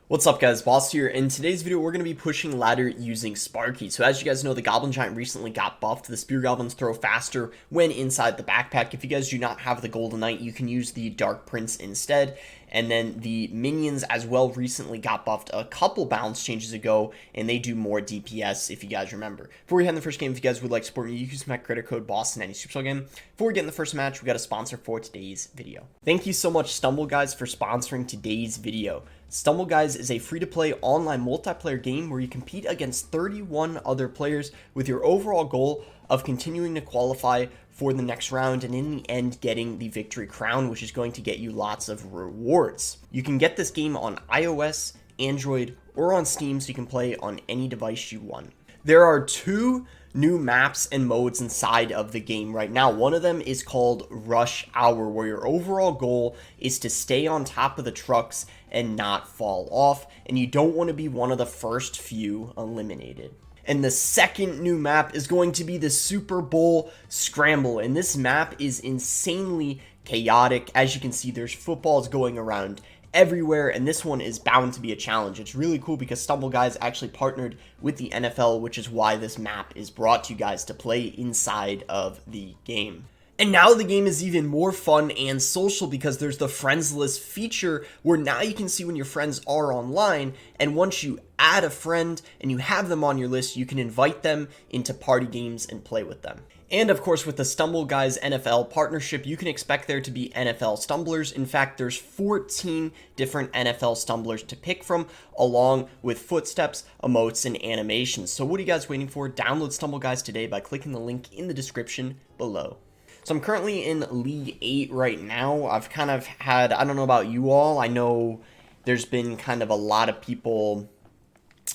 What's up guys, Boss here. In today's video we're going to be pushing ladder using Sparky. So as you guys know, the Goblin Giant recently got buffed. The Spear Goblins throw faster when inside the backpack. If you guys do not have the Golden Knight, you can use the Dark Prince instead. And then the minions as well recently got buffed a couple balance changes ago, and they do more DPS if you guys remember. Before we head in the first game, if you guys would like to support me, you can use my credit code BOSS in any Supercell game. Before we get in the first match, we got a sponsor for today's video. Thank you so much Stumble Guys for sponsoring today's video. Stumble Guys is a free-to-play online multiplayer game where you compete against 31 other players with your overall goal of continuing to qualify for the next round and in the end getting the victory crown, which is going to get you lots of rewards. You can get this game on iOS, Android, or on Steam, so you can play on any device you want. There are two new maps and modes inside of the game right now. One of them is called Rush Hour, where your overall goal is to stay on top of the trucks and not fall off, and you don't want to be one of the first few eliminated. And the second new map is going to be the Super Bowl Scramble, and this map is insanely chaotic. As you can see, there's footballs going around everywhere, and this one is bound to be a challenge. It's really cool because Stumble Guys actually partnered with the NFL, which is why this map is brought to you guys to play inside of the game. And now the game is even more fun and social because there's the friends list feature where now you can see when your friends are online, and once you add a friend and you have them on your list, you can invite them into party games and play with them. And of course, with the Stumble Guys NFL partnership, you can expect there to be NFL stumblers. In fact, there's 14 different NFL stumblers to pick from, along with footsteps, emotes, and animations. So what are you guys waiting for? Download Stumble Guys today by clicking the link in the description below. So I'm currently in League 8 right now. I've kind of had, I don't know about you all, I know there's been kind of a lot of people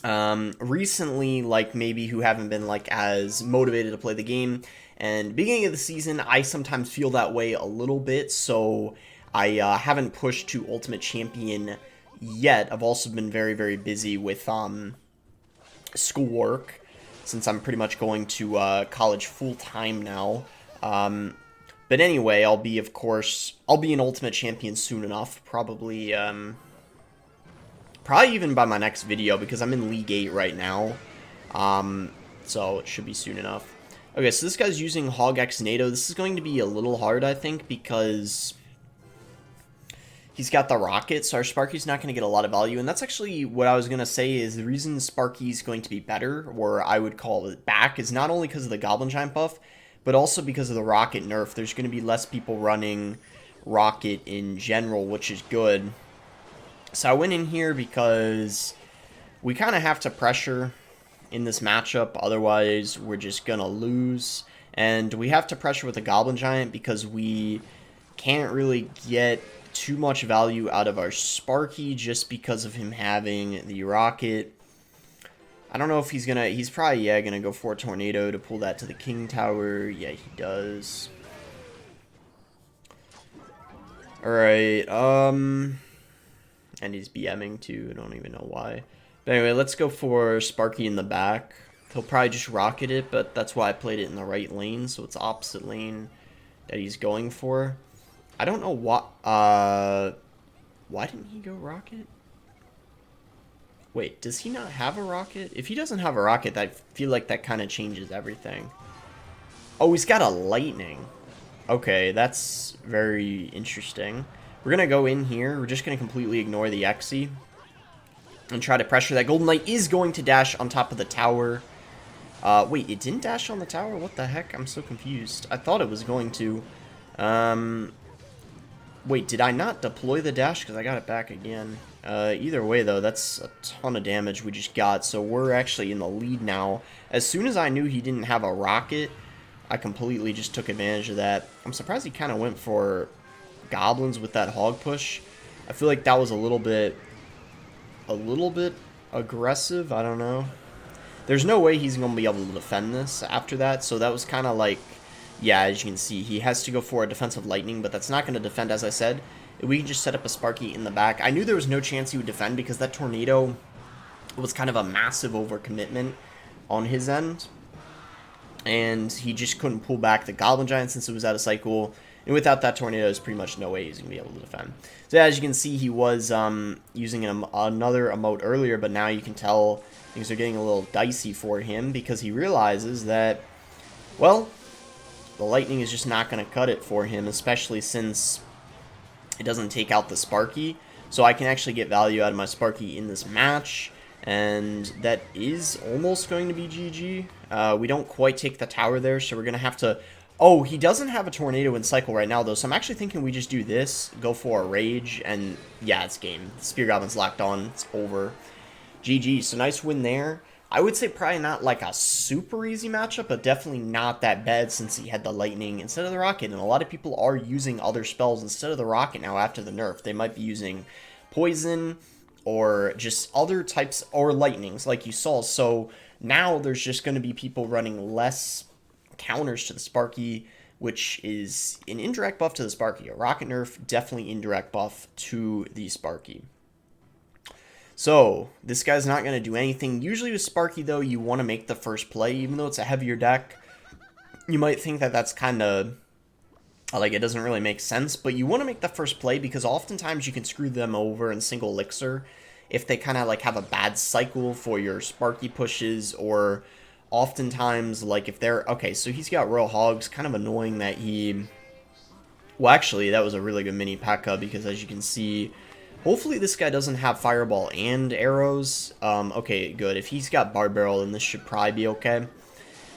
recently, like maybe who haven't been like as motivated to play the game. And beginning of the season, I sometimes feel that way a little bit, so I haven't pushed to Ultimate Champion yet. I've also been very, very busy with schoolwork, since I'm pretty much going to college full-time now. But anyway, I'll be an Ultimate Champion soon enough, probably even by my next video, because I'm in League 8 right now, so it should be soon enough. Okay, so this guy's using Hog X NATO. This is going to be a little hard, I think, because he's got the rocket, so our Sparky's not going to get a lot of value, and that's actually what I was going to say is the reason Sparky's going to be better, or I would call it back, is not only because of the Goblin Giant buff, but also because of the rocket nerf. There's going to be less people running rocket in general, which is good. So I went in here because we kind of have to pressure in this matchup, otherwise we're just going to lose. And we have to pressure with the Goblin Giant because we can't really get too much value out of our Sparky just because of him having the rocket. I don't know if he's probably, gonna go for a Tornado to pull that to the King Tower. Yeah, he does. Alright, and he's BMing too, I don't even know why. But anyway, let's go for Sparky in the back. He'll probably just rocket it, but that's why I played it in the right lane, so it's opposite lane that he's going for. I don't know what, why didn't he go rocket? Wait, does he not have a rocket? If he doesn't have a rocket, I feel like that kind of changes everything. Oh, he's got a lightning. Okay, that's very interesting. We're going to go in here. We're just going to completely ignore the Xe and try to pressure. That Golden Knight is going to dash on top of the tower. Wait, it didn't dash on the tower? What the heck? I'm so confused. I thought it was going to. Wait, did I not deploy the dash? Because I got it back again. Either way, though, that's a ton of damage we just got, so we're actually in the lead now. As soon as I knew he didn't have a rocket, I completely just took advantage of that. I'm surprised he kind of went for goblins with that hog push. I feel like that was a little bit aggressive. I don't know. There's no way he's going to be able to defend this after that, so that was kind of like, yeah, as you can see, he has to go for a defensive lightning, but that's not going to defend, as I said. We can just set up a Sparky in the back. I knew there was no chance he would defend because that Tornado was kind of a massive overcommitment on his end. And he just couldn't pull back the Goblin Giant since it was out of cycle. And without that tornado, there's pretty much no way he's going to be able to defend. So as you can see, he was using another emote earlier, but now you can tell things are getting a little dicey for him because he realizes that, well, the lightning is just not going to cut it for him, especially since it doesn't take out the Sparky. So I can actually get value out of my Sparky in this match, and that is almost going to be GG. We don't quite take the tower there, so we're going to have to... Oh, he doesn't have a tornado in cycle right now, though, so I'm actually thinking we just do this, go for a rage, and yeah, it's game. The Spear Goblin's locked on. It's over. GG. So nice win there. I would say probably not like a super easy matchup, but definitely not that bad since he had the lightning instead of the rocket. And a lot of people are using other spells instead of the rocket now after the nerf. They might be using poison or just other types, or lightnings like you saw. So now there's just going to be people running less counters to the Sparky, which is an indirect buff to the Sparky. A rocket nerf, definitely indirect buff to the Sparky. So this guy's not going to do anything. Usually with Sparky, though, you want to make the first play, even though it's a heavier deck. You might think that that's kind of like it doesn't really make sense, but you want to make the first play because oftentimes you can screw them over in single elixir if they kind of like have a bad cycle for your Sparky pushes, or oftentimes, like, if they're... Okay, so he's got Royal Hogs. Kind of annoying that he... Well, actually, that was a really good mini P.E.K.K.A. because, as you can see, hopefully this guy doesn't have Fireball and arrows. Okay, good. If he's got Bard Barrel, then this should probably be okay.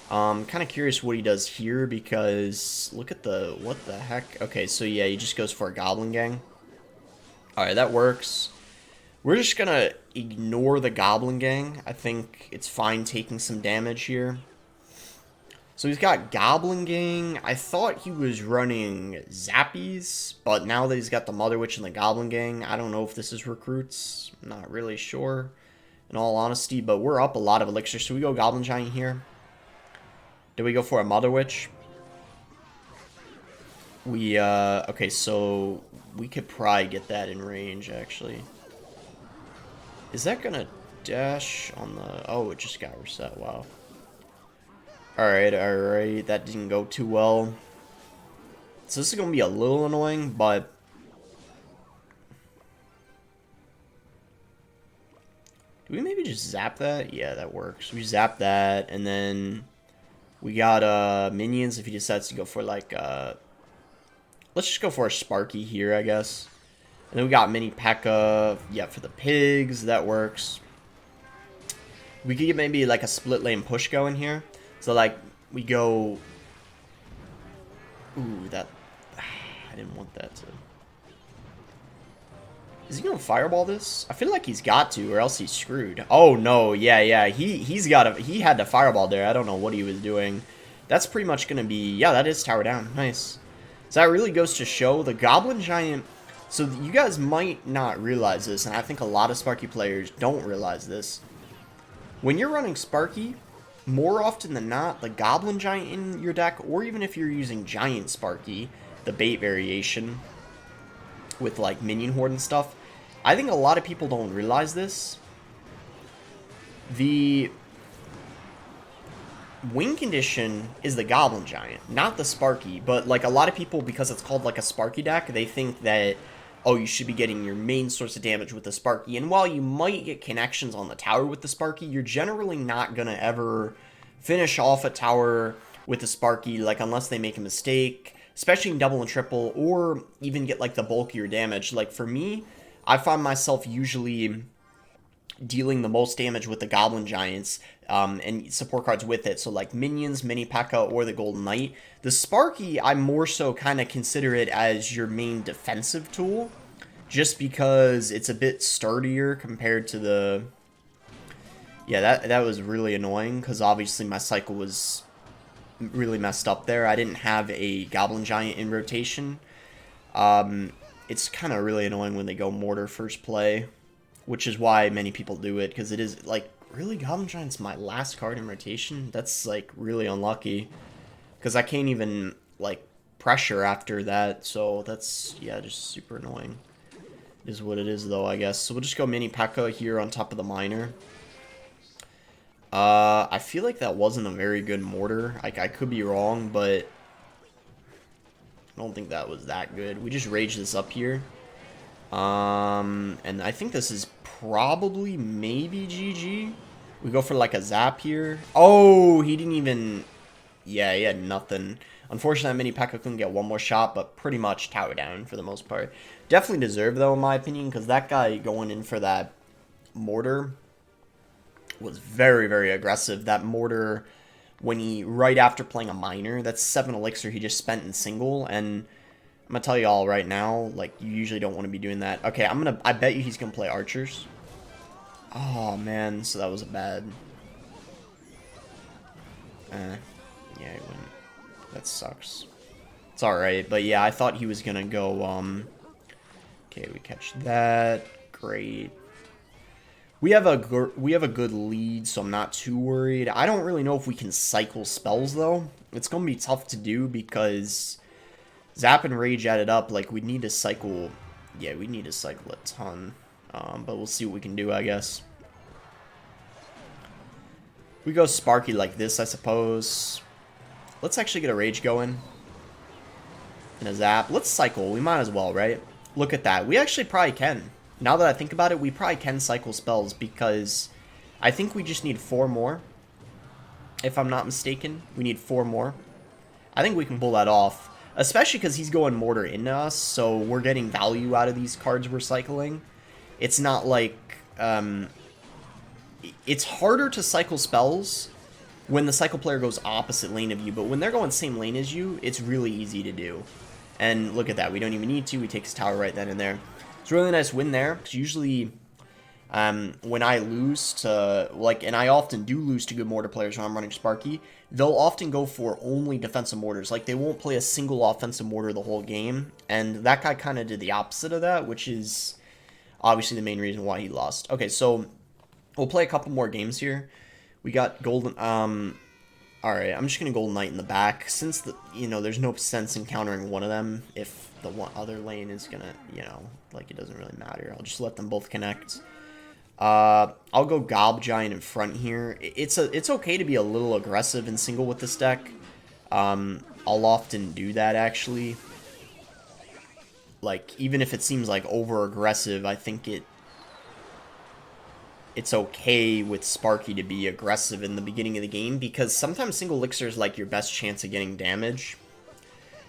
Kind of curious what he does here because... Look at the... What the heck? Okay, so yeah, he just goes for a Goblin Gang. Alright, that works. We're just going to ignore the Goblin Gang. I think it's fine taking some damage here. So he's got Goblin Gang. I thought he was running Zappies, but now that he's got the Mother Witch and the Goblin Gang, I don't know if this is recruits. I'm not really sure, in all honesty, but we're up a lot of elixir. So we go Goblin Giant here. Do we go for a Mother Witch? We, okay, so we could probably get that in range, actually. Is that gonna dash on the... Oh, it just got reset. Wow. Alright, alright. That didn't go too well. So this is gonna be a little annoying, but... Do we maybe just zap that? Yeah, that works. We zap that, and then... We got, minions if he decides to go for, like, Let's just go for a Sparky here, I guess. And then we got mini P.E.K.K.A. Yeah, for the pigs. That works. We could get maybe like a split lane push going here. So like we go... Ooh, that... I didn't want that to... Is he going to fireball this? I feel like he's got to, or else he's screwed. Oh, no. Yeah. He had to fireball there. I don't know what he was doing. That's pretty much going to be... Yeah, that is tower down. Nice. So that really goes to show the Goblin Giant... So you guys might not realize this, and I think a lot of Sparky players don't realize this. When you're running Sparky, more often than not, the Goblin Giant in your deck, or even if you're using Giant Sparky, the bait variation with like Minion Horde and stuff, I think a lot of people don't realize this. The win condition is the Goblin Giant, not the Sparky, but like a lot of people, because it's called like a Sparky deck, they think that, oh, you should be getting your main source of damage with the Sparky. And while you might get connections on the tower with the Sparky, you're generally not going to ever finish off a tower with the Sparky, like, unless they make a mistake, especially in double and triple, or even get, like, the bulkier damage. Like, for me, I find myself usually dealing the most damage with the Goblin Giants, and support cards with it. So, like, Minions, Mini P.E.K.K.A, or the Golden Knight. The Sparky, I more so kind of consider it as your main defensive tool, just because it's a bit sturdier compared to the... Yeah, that was really annoying, because obviously my cycle was really messed up there. I didn't have a Goblin Giant in rotation. It's kind of really annoying when they go Mortar first play, which is why many people do it, because it is, like, really, Goblin Giant's my last card in rotation? That's, like, really unlucky, because I can't even, like, pressure after that, so that's, yeah, just super annoying. It is what it is, though, I guess. So we'll just go Mini P.E.K.K.A here on top of the Miner. I feel like that wasn't a very good Mortar. Like, I could be wrong, but... I don't think that was that good. We just rage this up here. And I think this is probably maybe GG. We go for like a zap here. Oh, he didn't even... Yeah, he had nothing. Unfortunately, that mini P.E.K.K.A couldn't get one more shot, but pretty much tower down for the most part. Definitely deserved, though, in my opinion, because that guy going in for that mortar was very, very aggressive. That mortar, when he, right after playing a miner, that's 7 elixir he just spent in single, and I'm gonna tell you all right now, like, you usually don't want to be doing that. Okay, I bet you he's gonna play archers. Oh, man, so that was a bad... yeah, he went. That sucks. It's alright, but yeah, I thought he was gonna go, okay, we catch that. Great. We have a good lead, so I'm not too worried. I don't really know if we can cycle spells, though. It's gonna be tough to do, because Zap and Rage added up, like, we need to cycle... Yeah, we need to cycle a ton. But we'll see what we can do, I guess. We go Sparky like this, I suppose. Let's actually get a Rage going. And a Zap. Let's cycle. We might as well, right? Look at that. We actually probably can. Now that I think about it, we probably can cycle spells, because I think we just need 4 more. If I'm not mistaken. We need 4 more. I think we can pull that off. Especially because he's going mortar into us, so we're getting value out of these cards we're cycling. It's not like... it's harder to cycle spells when the cycle player goes opposite lane of you, but when they're going same lane as you, it's really easy to do. And look at that, we don't even need to. We take his tower right then and there. It's a really nice win there. Usually, when I lose to, like, and I often do lose to good mortar players when I'm running Sparky, they'll often go for only defensive mortars. Like, they won't play a single offensive mortar the whole game, and that guy kind of did the opposite of that, which is obviously the main reason why he lost. Okay, so we'll play a couple more games here. We got Golden, alright, I'm just going to Golden Knight in the back, since, there's no sense in countering one of them if the other lane is going to, like, it doesn't really matter. I'll just let them both connect. I'll go Gob Giant in front here. It's okay to be a little aggressive in single with this deck. I'll often do that, actually. Like, even if it seems like over-aggressive, I think it's okay with Sparky to be aggressive in the beginning of the game, because sometimes single elixir is like your best chance of getting damage.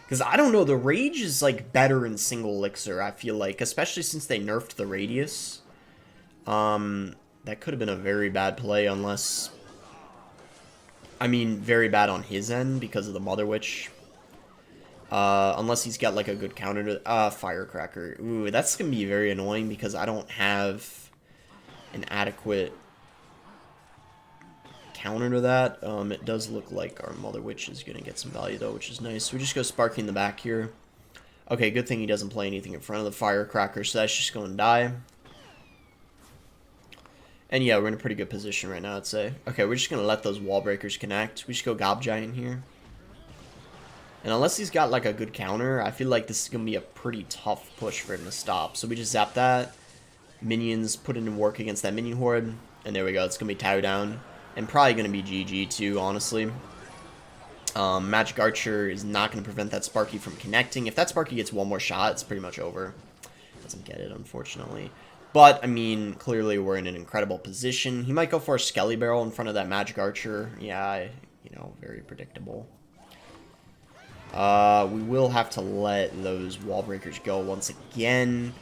Because I don't know, the Rage is like better in single elixir, I feel like, especially since they nerfed the radius. That could have been a very bad play, unless... I mean, very bad on his end because of the Mother Witch. Unless he's got like a good counter to... Firecracker. Ooh, that's going to be very annoying because I don't have an adequate counter to that. It does look like our Mother Witch is going to get some value though, which is nice. We just go Sparky in the back here. Okay, good thing he doesn't play anything in front of the Firecracker, so that's just going to die. And yeah, we're in a pretty good position right now, I'd say. Okay, we're just going to let those wall breakers connect. We just go Gob Giant here. And unless he's got like a good counter, I feel like this is going to be a pretty tough push for him to stop. So we just zap that. Minions put into work against that minion horde, and there we go. It's gonna be tower down, and probably gonna be GG too, honestly. Magic Archer is not gonna prevent that Sparky from connecting. If that Sparky gets one more shot, it's pretty much over. Doesn't get it, unfortunately. But I mean, clearly we're in an incredible position. He might go for a Skelly Barrel in front of that Magic Archer. Yeah, very predictable. We will have to let those wall breakers go once again.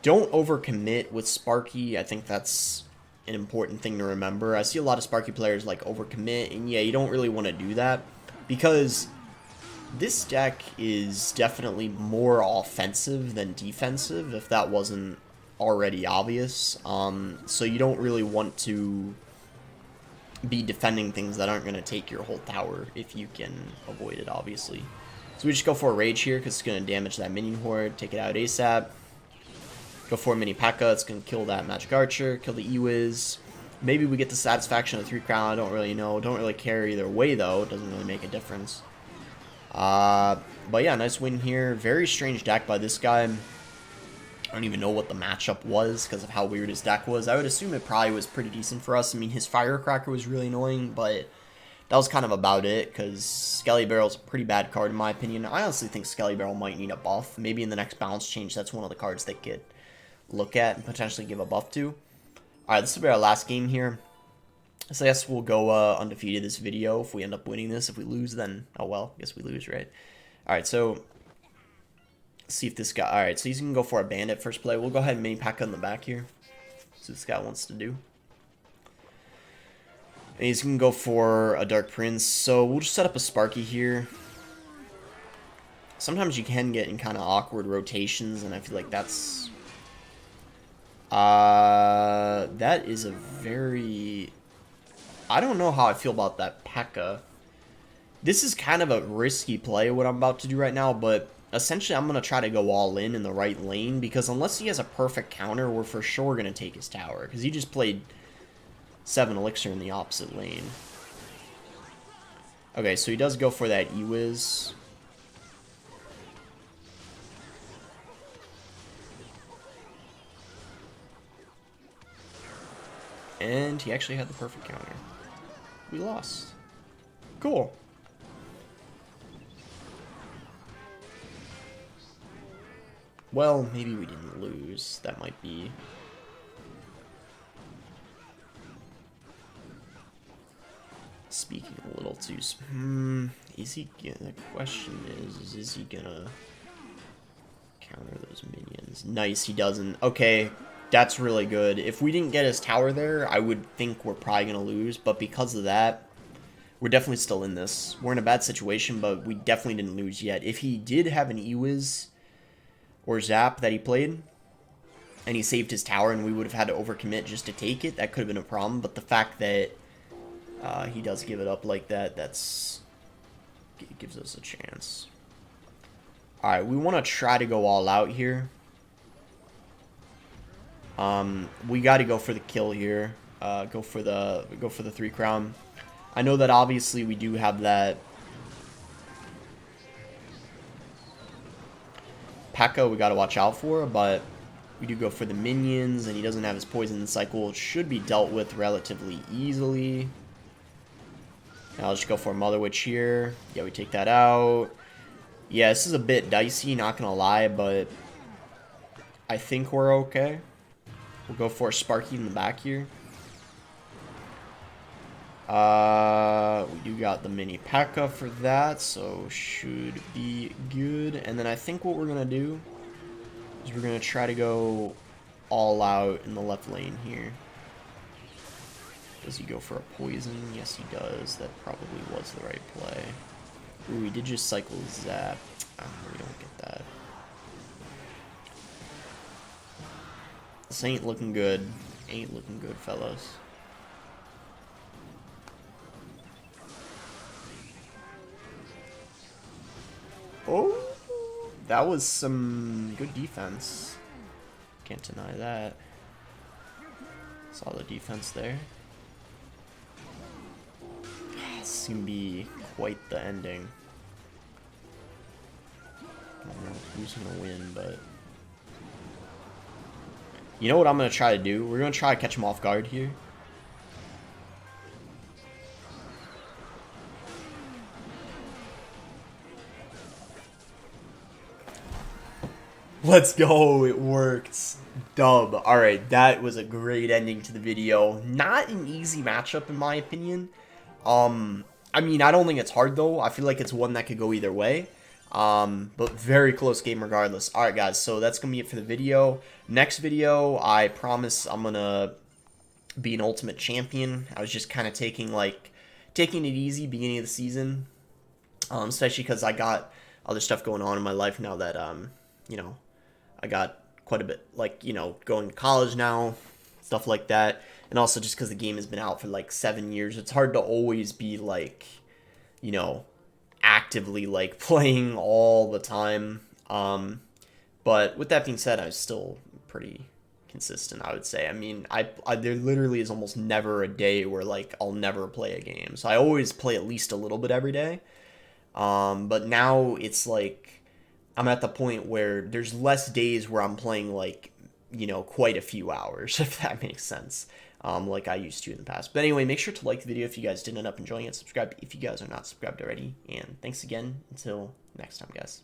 Don't overcommit with Sparky. I think that's an important thing to remember. I see a lot of Sparky players like overcommit, and yeah, you don't really want to do that because this deck is definitely more offensive than defensive, if that wasn't already obvious. So you don't really want to be defending things that aren't going to take your whole tower if you can avoid it, obviously. So we just go for a Rage here because it's going to damage that minion horde, take it out ASAP. Go for a mini P.E.K.K.A. It's going to kill that Magic Archer, kill the E-Wiz. Maybe we get the satisfaction of 3 crown. I don't really know. Don't really care either way, though. It doesn't really make a difference. But yeah, nice win here. Very strange deck by this guy. I don't even know what the matchup was because of how weird his deck was. I would assume it probably was pretty decent for us. I mean, his Firecracker was really annoying, but that was kind of about it, because Skelly Barrel's a pretty bad card in my opinion. I honestly think Skelly Barrel might need a buff. Maybe in the next balance change, that's one of the cards they could look at and potentially give a buff to. Alright, this will be our last game here. So I guess we'll go undefeated this video if we end up winning this. If we lose, then, oh well, I guess we lose, right? Alright, so let's see if this guy, alright, so he's going to go for a bandit first play. We'll go ahead and mini pack on the back here. See what this guy wants to do. And he's going to go for a Dark Prince. So we'll just set up a Sparky here. Sometimes you can get in kind of awkward rotations, and I feel like that's... that is a very... I don't know how I feel about that P.E.K.K.A. This is kind of a risky play, what I'm about to do right now, but essentially I'm going to try to go all in the right lane, because unless he has a perfect counter, we're for sure going to take his tower, because he just played 7 Elixir in the opposite lane. Okay, so he does go for that E-Wiz. And he actually had the perfect counter. We lost. Cool. Well, maybe we didn't lose. That might be... speaking a little too... is he gonna... The question is he gonna counter those minions? Nice, he doesn't. Okay, that's really good. If we didn't get his tower there, I would think we're probably gonna lose, but because of that, we're definitely still in this. We're in a bad situation, but we definitely didn't lose yet. If he did have an E-Wiz or Zap that he played, and he saved his tower, and we would have had to overcommit just to take it, that could have been a problem, but the fact that he does give it up like that, that's... it gives us a chance. Alright, we want to try to go all out here. We got to go for the kill here. Go for the 3 crown. I know that obviously we do have that P.E.K.K.A. we got to watch out for, but we do go for the minions, and he doesn't have his poison cycle. It should be dealt with relatively easily. I'll just go for a Mother Witch here. Yeah, we take that out. Yeah, this is a bit dicey, not gonna lie, but I think we're okay. We'll go for a Sparky in the back here. We do got the mini P.E.K.K.A. for that, so should be good. And then I think what we're gonna do is we're gonna try to go all out in the left lane here. Does he go for a poison? Yes, he does. That probably was the right play. Ooh, he did just cycle Zap. We don't get that. This ain't looking good. Ain't looking good, fellas. Oh, that was some good defense. Can't deny that. Saw the defense there. This can be quite the ending. I don't know who's gonna win, but you know what I'm gonna try to do? We're gonna try to catch him off guard here. Let's go, it worked. Dub. Alright, that was a great ending to the video. Not an easy matchup in my opinion. I mean, I don't think it's hard though. I feel like it's one that could go either way. But very close game regardless. Alright guys, so that's gonna be it for the video. Next video, I promise I'm gonna be an ultimate champion. I was just kind of taking it easy beginning of the season. Especially because I got other stuff going on in my life now that, you know, I got quite a bit, like, you know, going to college now, stuff like that. And also just because the game has been out for like 7 years, it's hard to always be like, you know, actively like playing all the time. But with that being said, I was still pretty consistent, I would say. I mean, there literally is almost never a day where like I'll never play a game. So I always play at least a little bit every day. But now it's like I'm at the point where there's less days where I'm playing like, you know, quite a few hours, if that makes sense. like I used to in the past. But anyway, make sure to like the video if you guys did end up enjoying it. Subscribe if you guys are not subscribed already. And thanks again. Until next time, guys.